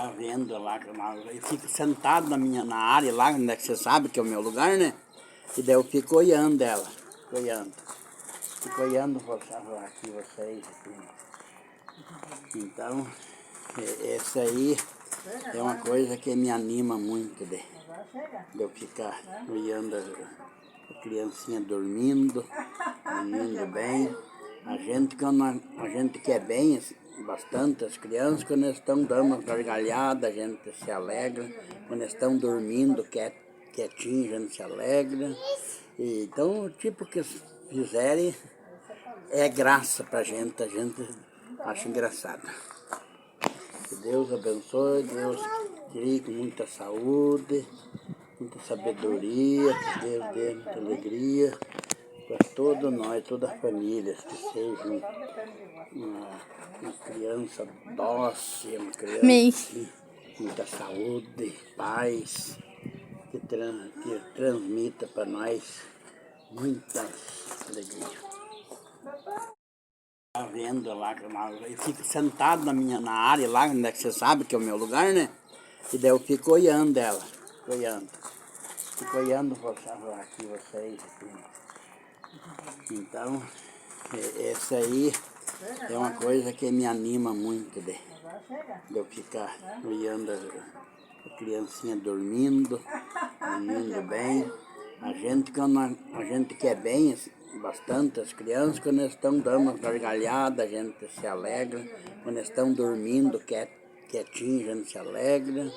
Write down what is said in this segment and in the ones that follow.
Tá vendo lá, eu fico sentado na área lá, onde é que você sabe que é o meu lugar, né? E daí eu fico olhando ela, fico olhando aqui vocês. Aqui. Então, essa aí é uma coisa que me anima muito de eu ficar olhando a criancinha dormindo bem. Quando a gente quer bem, bastante as crianças, quando eles estão dando uma gargalhada, a gente se alegra. Quando eles estão dormindo quietinho, a gente se alegra. E, então, o tipo que fizerem é graça pra gente, a gente acha engraçado. Que Deus abençoe, Deus crie com muita saúde, muita sabedoria, que Deus dê muita alegria para todos nós, toda a família, que seja uma criança dócil, uma criança com muita saúde, paz, que transmita para nós muita alegria. Tá vendo lá, eu fico sentado na área lá, onde é que você sabe que é o meu lugar, né? E daí eu fico olhando ela, fico olhando aqui vocês. Aqui. Então, essa aí é uma coisa que me anima muito de eu ficar olhando a criancinha dormindo bem. Quando a gente quer bem, bastante as crianças, quando eles estão dando uma gargalhada, a gente se alegra. Quando eles estão dormindo quietinho, a gente se alegra.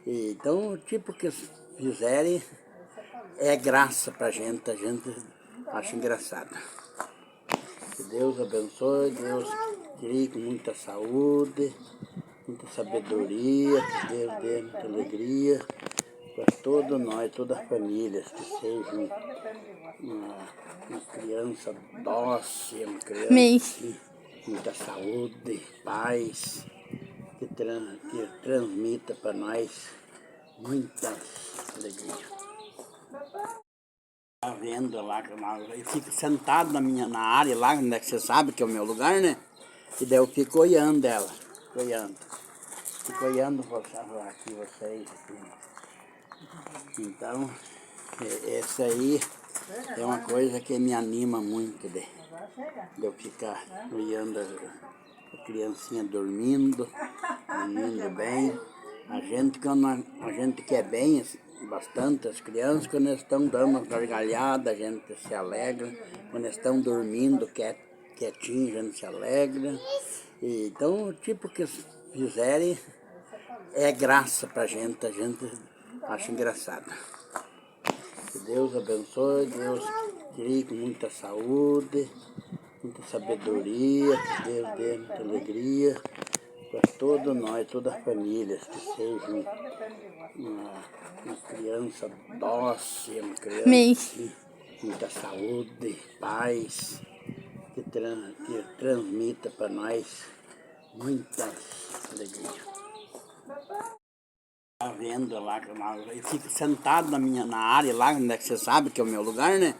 E, então, o tipo que fizerem é graça pra gente, a gente acha engraçado. Que Deus abençoe, Deus crie com muita saúde, muita sabedoria, que Deus dê muita alegria para todos nós, toda a família, que seja uma criança dócil, uma criança com muita saúde, paz, que transmita para nós muita alegria. Tá vendo lá, eu fico sentado na área lá, onde é que você sabe que é o meu lugar, né? E daí eu fico olhando ela, fico olhando aqui vocês. Aqui. Então, essa aí é uma coisa que me anima muito de eu ficar olhando a criancinha dormindo bem. Quando a gente quer bem, bastante as crianças, quando eles estão dando uma gargalhada, a gente se alegra. Quando eles estão dormindo quietinho, a gente se alegra. E, então, o tipo que fizerem é graça pra gente, a gente acha engraçado. Que Deus abençoe, Deus crie com muita saúde, muita sabedoria, que Deus dê muita alegria para todos nós, toda a família, que seja uma criança dócil, uma criança com muita saúde, paz, que transmita para nós muita alegria. Tá vendo lá, eu fico sentado na área lá, onde é que você sabe que é o meu lugar, né?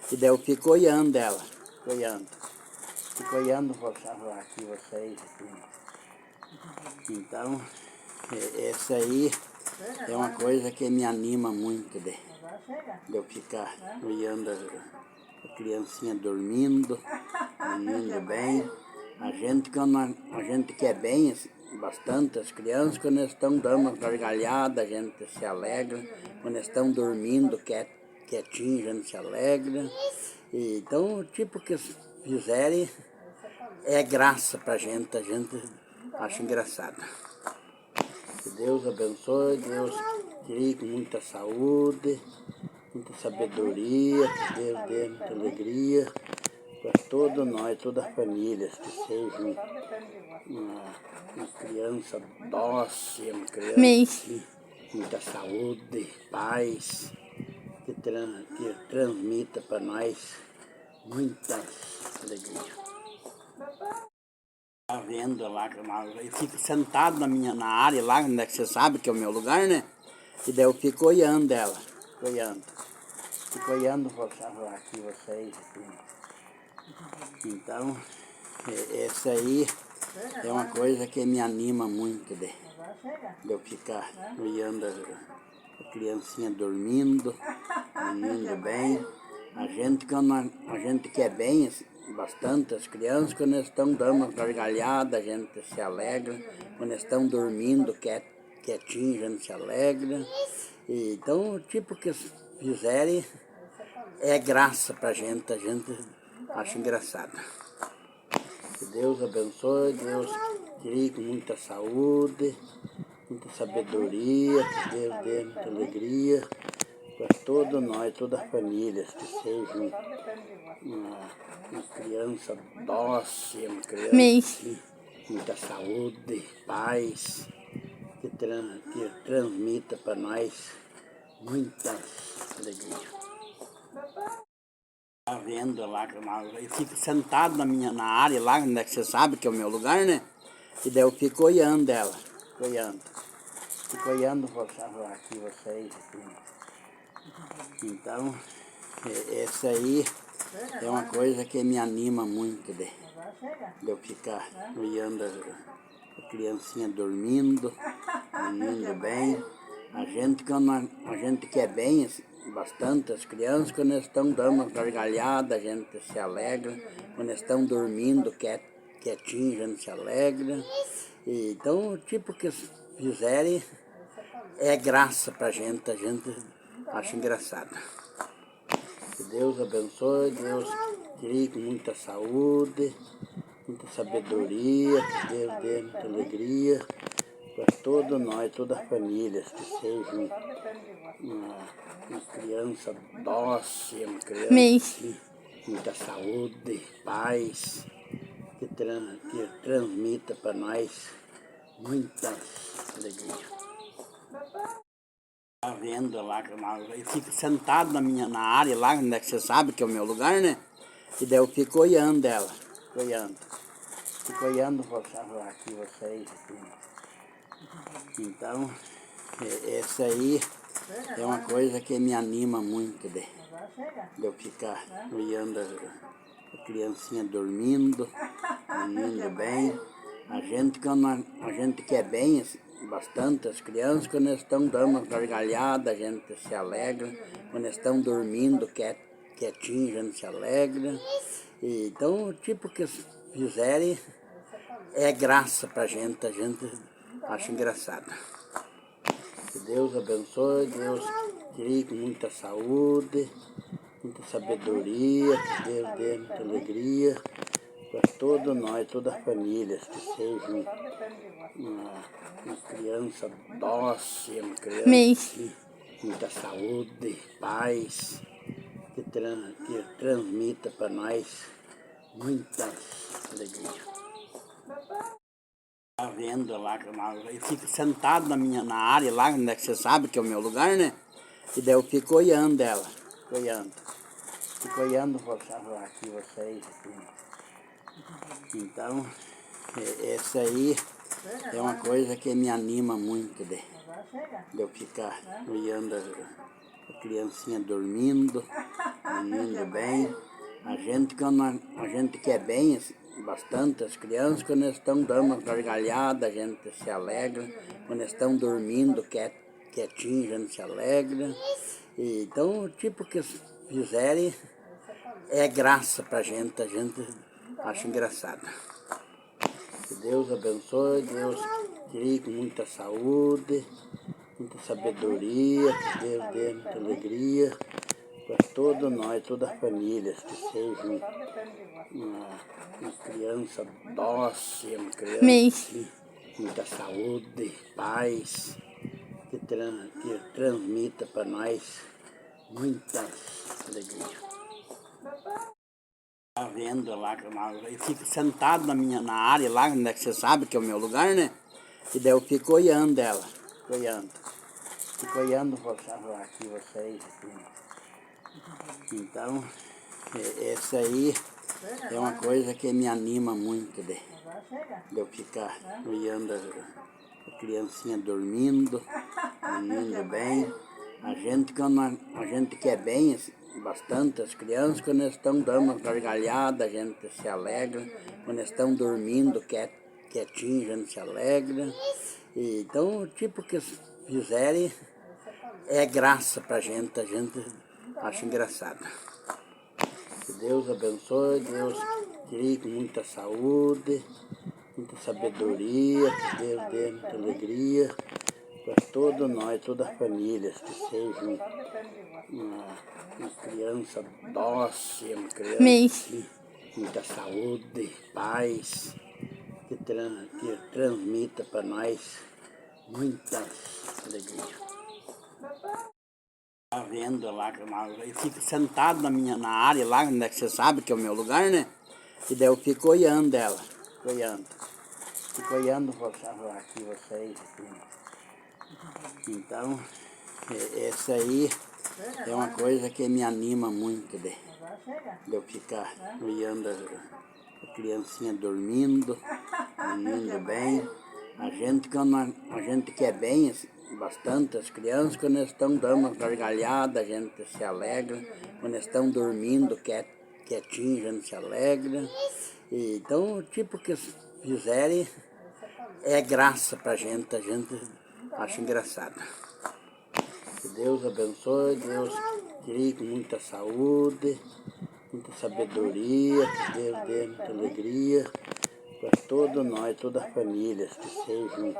E daí eu fico olhando ela, fico olhando aqui vocês. Aqui. Então, essa aí é uma coisa que me anima muito de eu ficar olhando a criancinha dormindo bem. Quando a gente quer bem, bastante as crianças, quando eles estão dando uma gargalhada, a gente se alegra. Quando eles estão dormindo quietinho, a gente se alegra. E, então, o tipo que fizerem é graça pra gente, a gente acha engraçado. Que Deus abençoe, Deus crie com muita saúde, muita sabedoria, que Deus dê muita alegria para todos nós, toda a família, que seja uma criança dócil, uma criança com muita saúde, paz, que transmita para nós muita alegria. Tá vendo lá, eu fico sentado na área lá, onde é que você sabe que é o meu lugar, né? E daí eu fico olhando ela, fico olhando aqui vocês. Aqui. Então, essa aí é uma coisa que me anima muito de de eu ficar olhando a criancinha dormindo bem. Quando a gente quer bem, bastante as crianças, quando eles estão dando uma gargalhada, a gente se alegra. Quando eles estão dormindo quietinho, a gente se alegra. E, então, o tipo que eles fizerem é graça pra gente, a gente acha engraçado. Que Deus abençoe, Deus crie com muita saúde, muita sabedoria, que Deus dê muita alegria para todos nós, toda a família, que seja uma criança dócil, uma criança com muita saúde, paz, que transmita para nós muita alegria. Tá vendo lá, eu fico sentado na área lá, onde é que você sabe que é o meu lugar, né? E daí eu fico olhando ela, fico olhando aqui vocês. Então, essa aí é uma coisa que me anima muito de eu ficar olhando a criancinha dormindo bem. Quando a gente quer bem, bastante as crianças, quando eles estão dando uma gargalhada, a gente se alegra. Quando eles estão dormindo quietinho, a gente se alegra. E, então, o tipo que eles fizerem é graça pra gente, a gente acha engraçado. Que Deus abençoe, Deus crie com muita saúde, muita sabedoria, que Deus dê muita alegria para todos nós, toda a família, que seja uma criança dócil, uma criança com muita saúde, paz, que transmita para nós muita alegria. Tá vendo lá, eu fico sentado na área lá, onde é que você sabe que é o meu lugar, né? E daí eu fico olhando ela, fico olhando aqui vocês. Então, essa aí é uma coisa que me anima muito de eu ficar olhando a criancinha dormindo bem. Quando a gente quer bem, bastante as crianças, quando eles estão dando uma gargalhada, a gente se alegra. Quando eles estão dormindo quietinho, a gente se alegra. E, então, o tipo que eles fizerem é graça pra gente, a gente acha engraçado. Que Deus abençoe, Deus crie com muita saúde, muita sabedoria, que Deus dê muita alegria para todos nós, toda a família, que seja uma criança dócil, uma criança com muita saúde, paz, que transmita para nós muita alegria. Tá vendo lá, eu fico sentado na área lá, onde é que você sabe que é o meu lugar, né? E daí eu fico olhando ela, fico olhando aqui vocês. Então, essa aí é uma coisa que me anima muito de eu ficar olhando a criancinha dormindo bem. Quando a gente quer bem, bastante as crianças, quando eles estão dando uma gargalhada, a gente se alegra. Quando eles estão dormindo quietinho, a gente se alegra. E, então, o tipo que eles fizerem é graça pra gente, a gente acha engraçado. Que Deus abençoe, Deus crie com muita saúde, muita sabedoria, que Deus dê muita alegria para todos nós, toda a família, que seja uma criança dócil, uma criança com muita saúde, paz, que transmita para nós muita alegria. Tá vendo lá, eu fico sentado na área lá, onde é que você sabe que é o meu lugar, né? E daí eu fico olhando ela, fico olhando aqui vocês. Então, essa aí é uma coisa que me anima muito de eu ficar olhando a criancinha dormindo bem. Quando a gente quer bem, bastante as crianças, quando eles estão dando uma gargalhada, a gente se alegra. Quando eles estão dormindo quietinho, a gente se alegra. E, então, o tipo que fizerem é graça pra gente, a gente acha engraçado. Que Deus abençoe, Deus crie com muita saúde, muita sabedoria, que Deus dê muita alegria para todos nós, toda a família, que seja uma criança dócil, uma criança com muita saúde, paz, que transmita para nós muita alegria. Tá vendo lá, eu fico sentado na área lá, onde é que você sabe que é o meu lugar, né? E daí eu fico olhando ela, olhando. Fico olhando aqui vocês. Aqui. Então, essa aí é uma coisa que me anima muito de eu ficar olhando a criancinha dormindo bem. A gente, quando a gente quer bem, bastante as crianças, quando eles estão dando uma gargalhada, a gente se alegra. Quando eles estão dormindo quietinho, a gente se alegra. E, então, o tipo que fizerem é graça pra gente, a gente acha engraçado. Que Deus abençoe, Deus crie com muita saúde, muita sabedoria, que Deus dê muita alegria para todos nós, toda a família, que seja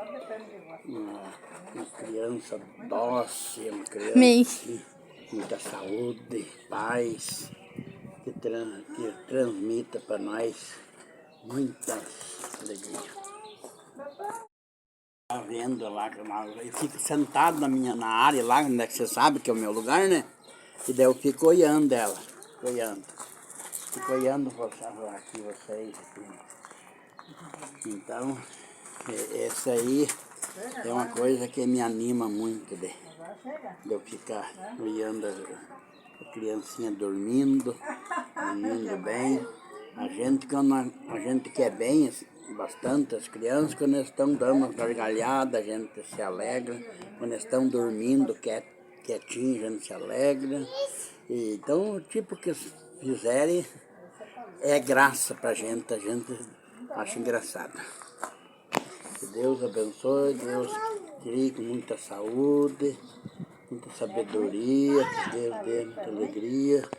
uma criança dócil, uma criança com muita saúde, paz, que transmita para nós muita alegria. Tá vendo lá, eu fico sentado na área lá, onde é que você sabe que é o meu lugar, né? E daí eu fico olhando ela, olhando. Fico olhando aqui vocês. Aqui. Então, essa aí é uma coisa que me anima muito de eu ficar olhando a criancinha dormindo bem. A gente, quando a gente quer bem, bastante as crianças, quando eles estão dando uma gargalhada, a gente se alegra. Quando eles estão dormindo quietinho, a gente se alegra. E, então, o tipo que fizerem é graça pra gente, a gente acha engraçado. Que Deus abençoe, Deus crie com muita saúde, muita sabedoria, que Deus dê muita alegria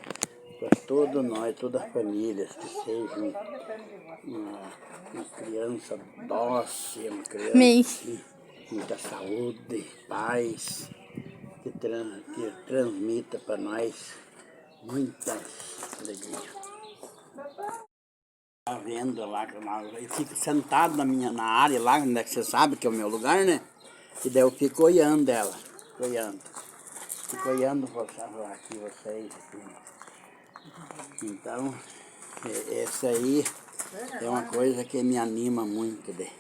para todos nós, toda a família, que seja uma criança dócil, uma criança com muita saúde, paz, que transmita para nós muita alegria. Tá vendo lá, eu fico sentado na área lá, onde é que você sabe que é o meu lugar, né? E daí eu fico olhando ela, olhando. Fico olhando aqui vocês. Aqui. Então, essa aí é uma coisa que me anima muito de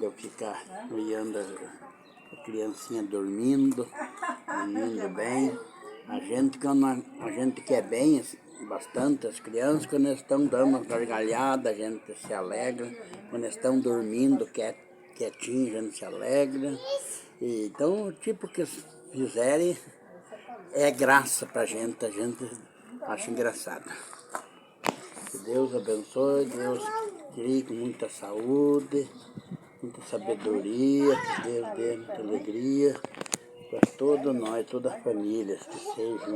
eu ficar olhando a criancinha dormindo bem. A gente, quando a gente quer bem, bastante as crianças, quando eles estão dando uma gargalhada, a gente se alegra. Quando eles estão dormindo quietinho, a gente se alegra. E, então, o tipo que fizerem é graça pra gente, a gente acha engraçado. Que Deus abençoe, Deus crie com muita saúde, muita sabedoria, que Deus dê muita alegria para todos nós, toda a família, que seja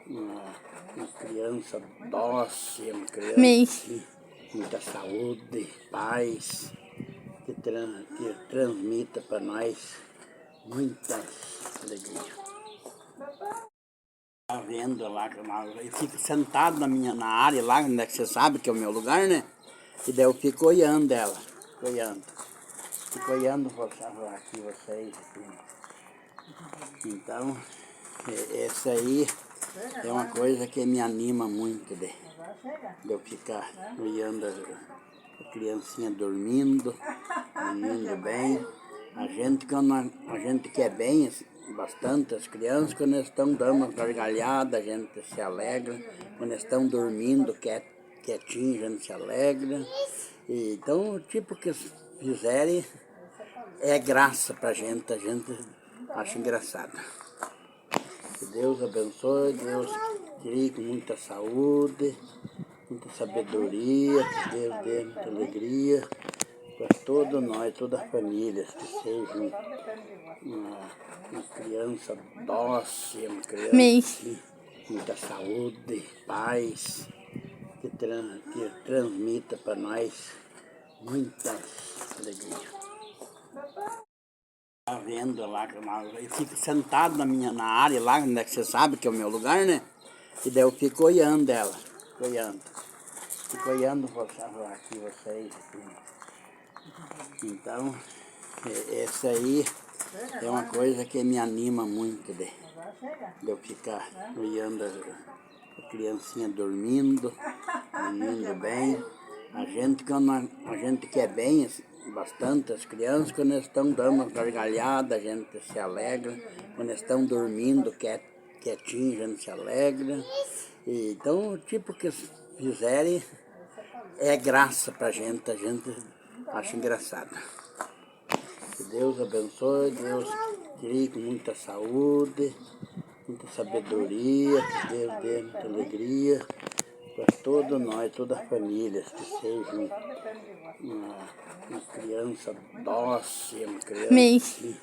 uma criança dócil, uma criança com muita saúde, paz, que transmita para nós muita alegria. Tá vendo lá, eu fico sentado na área lá, onde é que você sabe que é o meu lugar, né? E daí eu fico olhando ela, olhando. Fico olhando aqui vocês. Aqui. Então, essa aí é uma coisa que me anima muito de eu ficar olhando a criancinha dormindo bem. A gente, quando a gente quer bem, bastante as crianças, quando eles estão dando uma gargalhada, a gente se alegra. Quando eles estão dormindo quietinho, a gente se alegra. E, então, o tipo que fizerem é graça pra gente, a gente acha engraçado. Que Deus abençoe, Deus crie com muita saúde, muita sabedoria, que Deus dê muita alegria para todos nós, todas as famílias, que sejam uma criança dócil, uma criança de muita saúde, paz, que transmita para nós muita alegria. Tá vendo lá, eu fico sentado na área lá, onde é que você sabe que é o meu lugar, né? E daí eu fico olhando ela, olhando. Fico olhando aqui vocês. Então, essa aí é uma coisa que me anima muito de eu ficar olhando a criancinha dormindo bem. Quando a gente quer bem bastante as crianças, quando eles estão dando uma gargalhada, a gente se alegra. Quando eles estão dormindo quietinho, a gente se alegra. E, então, o tipo que fizerem é graça pra gente, a gente acha engraçado. Que Deus abençoe, Deus crie com muita saúde, muita sabedoria, que Deus dê muita alegria para todos nós, todas as famílias, que sejam uma criança dócil, uma criança de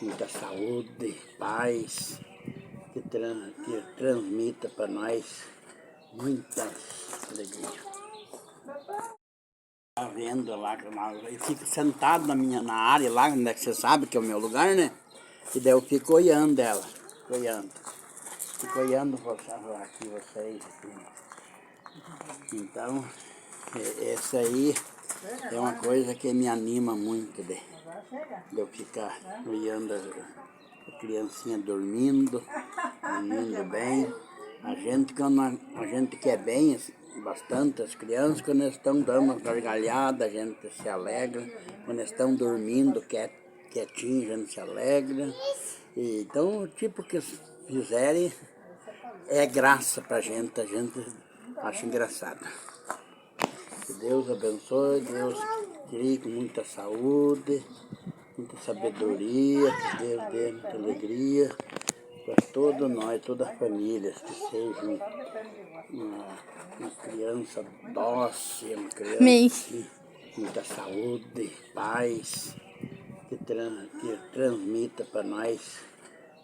muita saúde, paz, que transmita para nós muita alegria. Tá vendo lá, eu fico sentado na área lá, onde é que você sabe que é o meu lugar, né? E daí eu fico olhando ela, olhando. Fico olhando aqui vocês. Então, essa aí é uma coisa que me anima muito de eu ficar olhando a criancinha dormindo bem. Quando a gente quer bem bastante as crianças, quando eles estão dando uma gargalhada, a gente se alegra. Quando eles estão dormindo quietinho, a gente se alegra. E, então, o tipo que fizerem é graça pra gente, a gente acha engraçado. Que Deus abençoe, Deus crie com muita saúde, muita sabedoria, que Deus dê muita alegria para todos nós, todas as famílias, que sejam uma criança dócil, uma criança de muita saúde, paz, que transmita para nós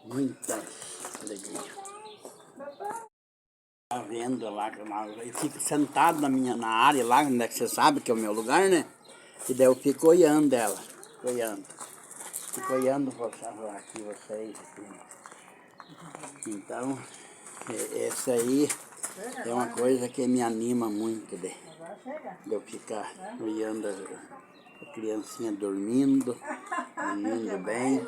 muita alegria. Tá vendo lá, eu fico sentado na área lá, onde é que você sabe que é o meu lugar, né? E daí eu fico olhando ela, olhando. Fico olhando aqui vocês. Então, essa aí é uma coisa que me anima muito de eu ficar olhando a criancinha dormindo bem.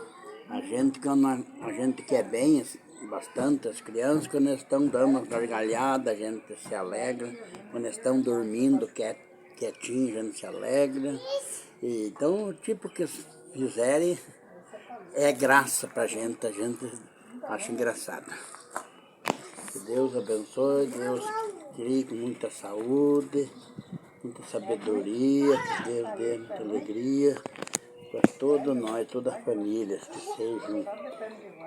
Quando a gente quer bem bastante as crianças, quando eles estão dando uma gargalhada, a gente se alegra. Quando eles estão dormindo quietinho, a gente se alegra. E, então, o tipo que fizerem é graça pra gente, a gente acha engraçado. Que Deus abençoe, Deus crie com muita saúde, muita sabedoria, que Deus dê muita alegria para todos nós, todas as famílias, que sejam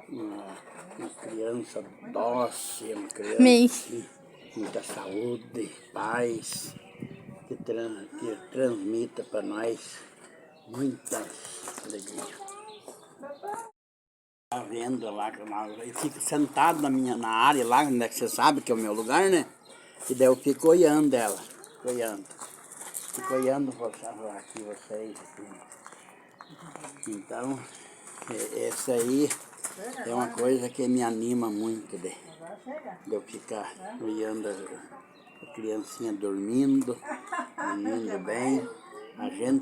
uma criança dócil, uma criança de muita saúde, paz, que transmita para nós muita alegria. Tá vendo lá, eu fico sentado na área lá, onde é que você sabe que é o meu lugar, né? E daí eu fico olhando ela, olhando. Fico olhando aqui vocês. Então, essa aí é uma coisa que me anima muito de eu ficar olhando a criancinha dormindo bem.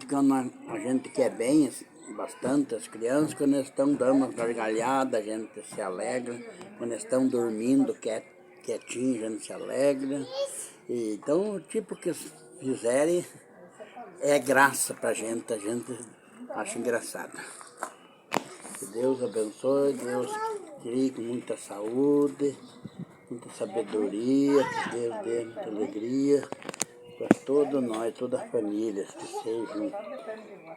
Quando a gente quer bem bastante as crianças, quando eles estão dando uma gargalhada, a gente se alegra. Quando eles estão dormindo quietinho, a gente se alegra. E, então, o tipo que fizerem é graça pra gente, a gente acha engraçado. Que Deus abençoe, Deus crie com muita saúde, muita sabedoria, que Deus dê muita alegria para todos nós, todas as famílias, que sejam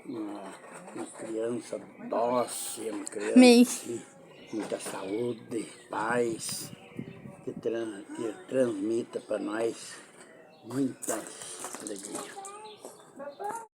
uma criança dócil, uma criança de muita saúde, paz, que transmita para nós muita alegria.